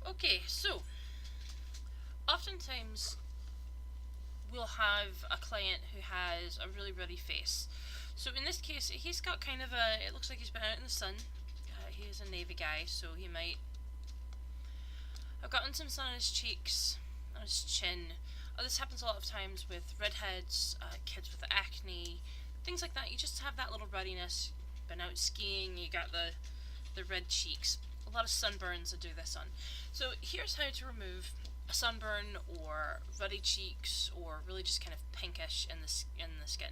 Okay, so oftentimes we'll have a client who has a really ruddy face. So in this case, he's got kind of a, it looks like he's been out in the sun. He is a navy guy, so he might have gotten some sun on his cheeks, on his chin. This happens a lot of times with redheads, kids with acne, things like that. You just have that little ruddiness. Been out skiing, you got the red cheeks. A lot of sunburns that do this on. So here's how to remove a sunburn or ruddy cheeks or really just kind of pinkish in the skin.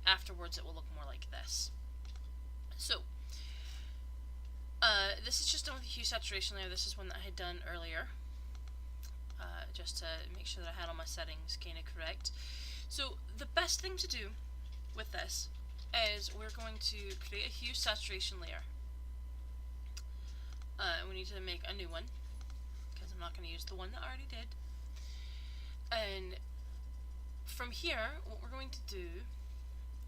Afterwards it will look more like this. So this is just done with a hue saturation layer. This is one that I had done earlier, just to make sure that I had all my settings kind of correct. So the best thing to do with this is we're going to create a hue saturation layer. We need to make a new one, because I'm not going to use the one that I already did. And from here, what we're going to do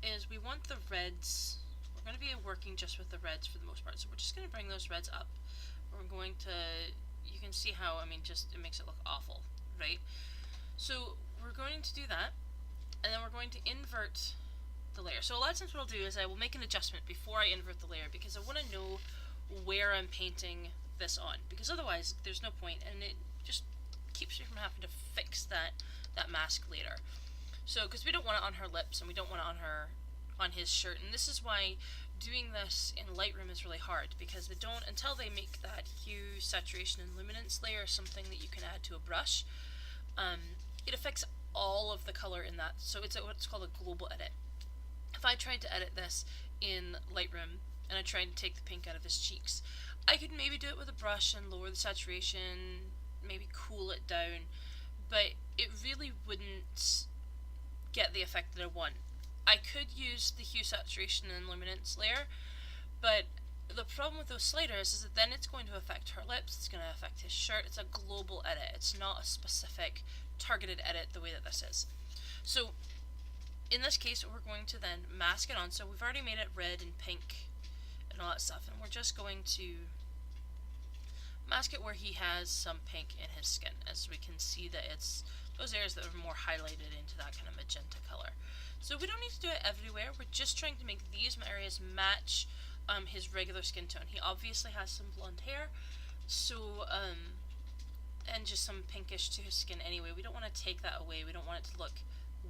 is we want the reds. We're going to be working just with the reds for the most part, so we're just going to bring those reds up. We're going to, you can see how, I mean, just it makes it look awful, right? So we're going to do that, and then we're going to invert the layer. So a lot of times what I'll do is I will make an adjustment before I invert the layer, because I want to know where I'm painting this on, because otherwise there's no point, and it just keeps me from having to fix that mask later. So, because we don't want it on her lips, and we don't want it on his shirt, and this is why doing this in Lightroom is really hard, because they don't, until they make that hue, saturation, and luminance layer something that you can add to a brush, it affects all of the color in that, so it's what's called a global edit. If I tried to edit this in Lightroom, and I tried to take the pink out of his cheeks, I could maybe do it with a brush and lower the saturation, maybe cool it down, but it really wouldn't get the effect that I want. I could use the hue, saturation, and luminance layer, but the problem with those sliders is that then it's going to affect her lips, it's going to affect his shirt. It's a global edit, it's not a specific targeted edit the way that this is. So in this case, we're going to then mask it on. So we've already made it red and pink and all that stuff, and we're just going to mask it where he has some pink in his skin, as we can see that it's those areas that are more highlighted into that kind of magenta color. So we don't need to do it everywhere, we're just trying to make these areas match his regular skin tone. He obviously has some blonde hair, so and just some pinkish to his skin anyway. We don't want to take that away, we don't want it to look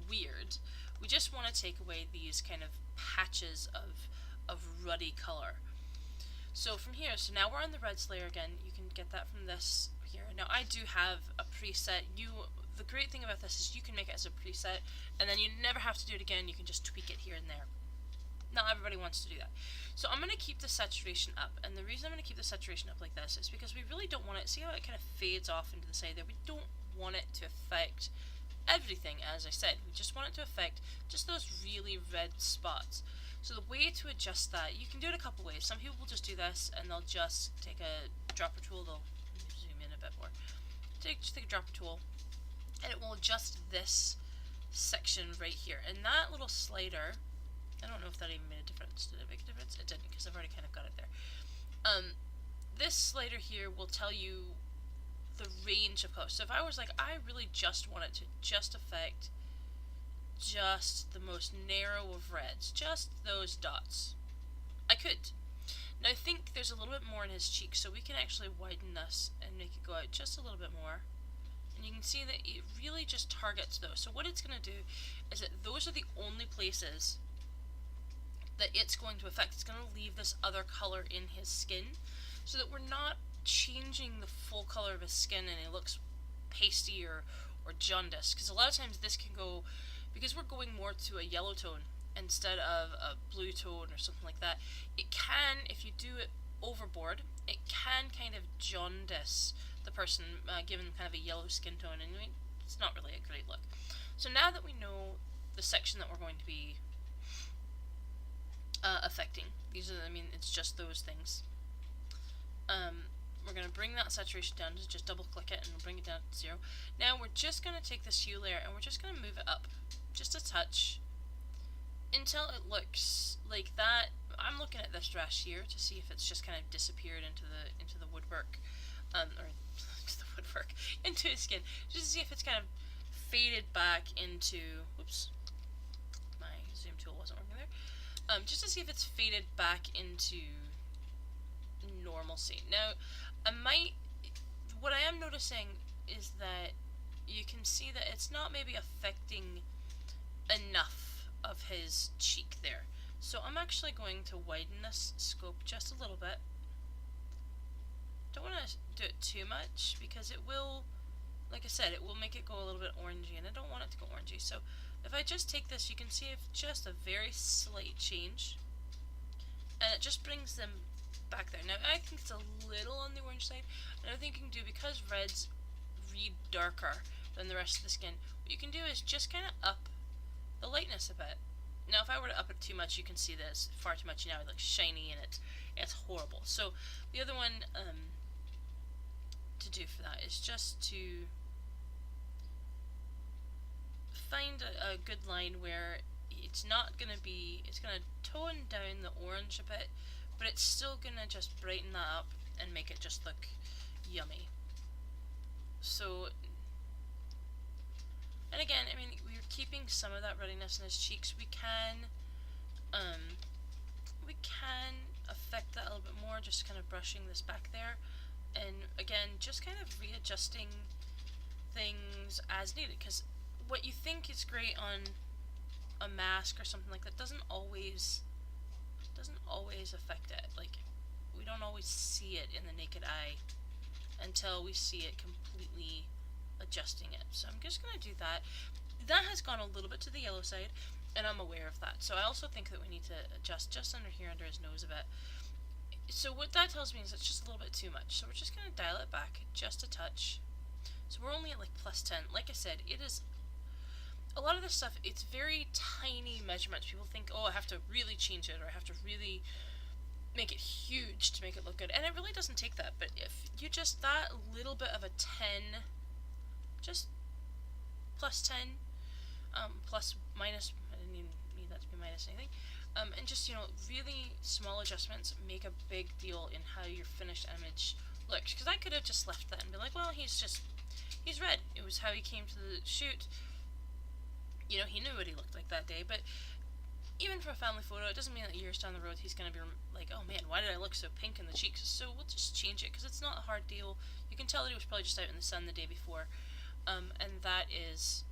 weird. We just want to take away these kind of patches of ruddy color. So from here, so now we're on the reds layer again. You can get that from this here. Now I do have a preset. The great thing about this is you can make it as a preset, and then you never have to do it again. You can just tweak it here and there. Not everybody wants to do that. So I'm going to keep the saturation up, and the reason I'm going to keep the saturation up like this is because we really don't want it, see how it kind of fades off into the side there? We don't want it to affect everything, as I said. We just want it to affect just those really red spots. So the way to adjust that, you can do it a couple ways. Some people will just do this, and they'll just take a dropper tool, they'll zoom in a bit more. Just take a dropper tool, and it will adjust this section right here. And that little slider, I don't know if that even made a difference. Did it make a difference? It didn't, because I've already kind of got it there. This slider here will tell you the range of colors. So if I was like, I really just want it to just affect just the most narrow of reds, just those dots, I could. Now I think there's a little bit more in his cheeks, so we can actually widen this and make it go out just a little bit more. And you can see that it really just targets those. So what it's going to do is that those are the only places that it's going to affect. It's going to leave this other color in his skin, so that we're not changing the full color of his skin and it looks pasty or jaundiced. Because a lot of times this can go, because we're going more to a yellow tone instead of a blue tone or something like that, it can, if you do it overboard, it can kind of jaundice the person, given kind of a yellow skin tone, and it's not really a great look. So now that we know the section that we're going to be affecting, these are, I mean, it's just those things. We're going to bring that saturation down, just double click it and we'll bring it down to 0. Now we're just going to take this hue layer and we're just going to move it up just a touch until it looks like that. I'm looking at this dress here to see if it's just kind of disappeared into the woodwork, or work, into his skin, just to see if it's kind of faded back into, whoops, my zoom tool wasn't working there, just to see if it's faded back into normalcy. Now, what I am noticing is that you can see that it's not maybe affecting enough of his cheek there. So I'm actually going to widen this scope just a little bit. Don't want to do it too much because it will, like I said, it will make it go a little bit orangey, and I don't want it to go orangey. So if I just take this, you can see if just a very slight change, and it just brings them back there. Now I think it's a little on the orange side, and I think you can do, because red's read darker than the rest of the skin, what you can do is just kind of up the lightness a bit. Now if I were to up it too much, you can see that it's far too much now. It looks shiny and it's horrible. So the other one to do for that is just to find a good line where it's not going to be, it's going to tone down the orange a bit, but it's still going to just brighten that up and make it just look yummy. So, and again, I mean, we're keeping some of that ruddiness in his cheeks. We can affect that a little bit more, just kind of brushing this back there, and again, just kind of readjusting things as needed, because what you think is great on a mask or something like that doesn't always affect it. Like, we don't always see it in the naked eye until we see it completely adjusting it. So I'm just going to do that. That has gone a little bit to the yellow side, and I'm aware of that. So I also think that we need to adjust just under here, under his nose a bit. So what that tells me is it's just a little bit too much. So we're just going to dial it back just a touch. So we're only at like +10. Like I said, it is a lot of this stuff, it's very tiny measurements. People think, oh, I have to really change it, or I have to really make it huge to make it look good. And it really doesn't take that. But if you just, that little bit of a 10, just +10, plus, minus, I didn't even need that to be minus anything. And just, you know, really small adjustments make a big deal in how your finished image looks. Because I could have just left that and be like, well, he's red. It was how he came to the shoot. You know, he knew what he looked like that day. But even for a family photo, it doesn't mean that years down the road he's going to be like, oh man, why did I look so pink in the cheeks? So we'll just change it, because it's not a hard deal. You can tell that he was probably just out in the sun the day before. And that is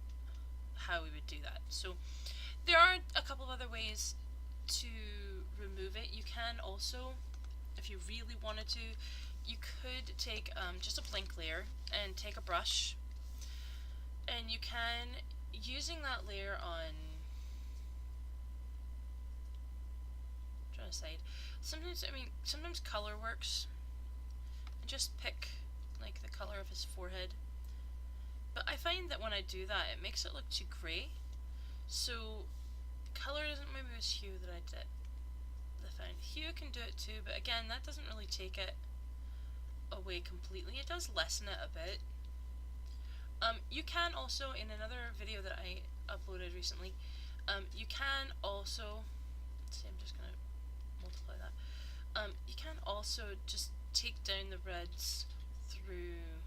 how we would do that. So there are a couple of other ways to remove it. You can also, if you really wanted to, you could take just a blank layer and take a brush, and you can, using that layer on, I'm trying to decide, sometimes color works, and just pick like the color of his forehead. But I find that when I do that, it makes it look too grey. So color isn't maybe this hue that I did. Hue can do it too, but again, that doesn't really take it away completely. It does lessen it a bit. You can also, in another video that I uploaded recently, you can also, let's see, I'm just going to multiply that. You can also just take down the reds through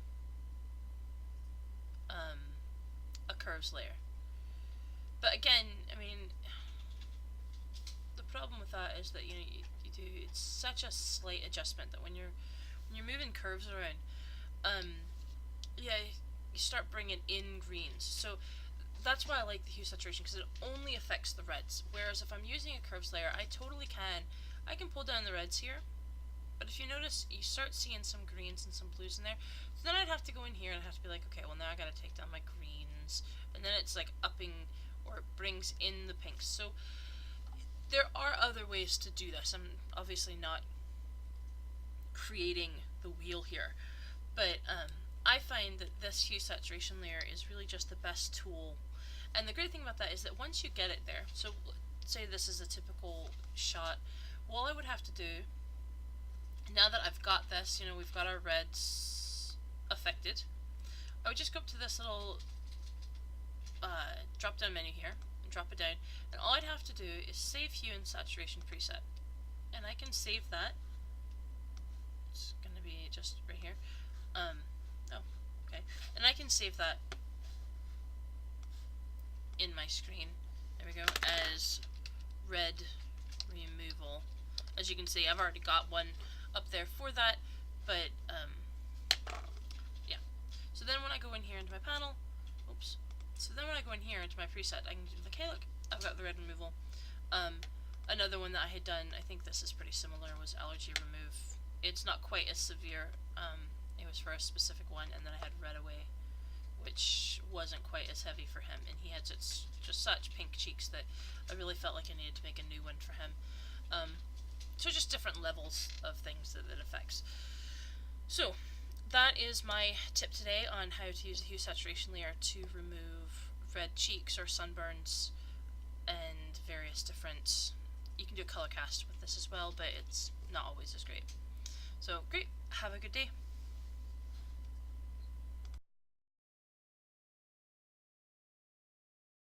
a curves layer. But again, I mean, the problem with that is that, you know, you do, it's such a slight adjustment that when you're moving curves around, yeah, you start bringing in greens. So that's why I like the hue saturation, because it only affects the reds. Whereas if I'm using a curves layer, I can pull down the reds here. But if you notice, you start seeing some greens and some blues in there. So then I'd have to go in here and I'd have to be like, okay, well now I gotta take down my greens. And then it's like upping, or it brings in the pinks. So there are other ways to do this. I'm obviously not creating the wheel here. But I find that this hue saturation layer is really just the best tool. And the great thing about that is that once you get it there, so say this is a typical shot, all I would have to do, now that I've got this, you know, we've got our reds affected, I would just go up to this little drop down menu here and drop it down, and all I'd have to do is save hue and saturation preset, and I can save that. It's gonna be just right here. Oh, okay. can save that in my screen. There we go, as red removal. As you can see, I've already got one up there for that, but yeah. So then when I go in here into my panel, oops. So then when I go in here into my preset, I can do like, hey look, I've got the red removal. Another one that I had done, I think this is pretty similar, was allergy remove. It's not quite as severe. It was for a specific one, and then I had red away, which wasn't quite as heavy for him, and he had just such pink cheeks that I really felt like I needed to make a new one for him. So just different levels of things that it affects. So that is my tip today on how to use the hue saturation layer to remove red cheeks or sunburns and various different... You can do a color cast with this as well, but it's not always as great. So great, have a good day.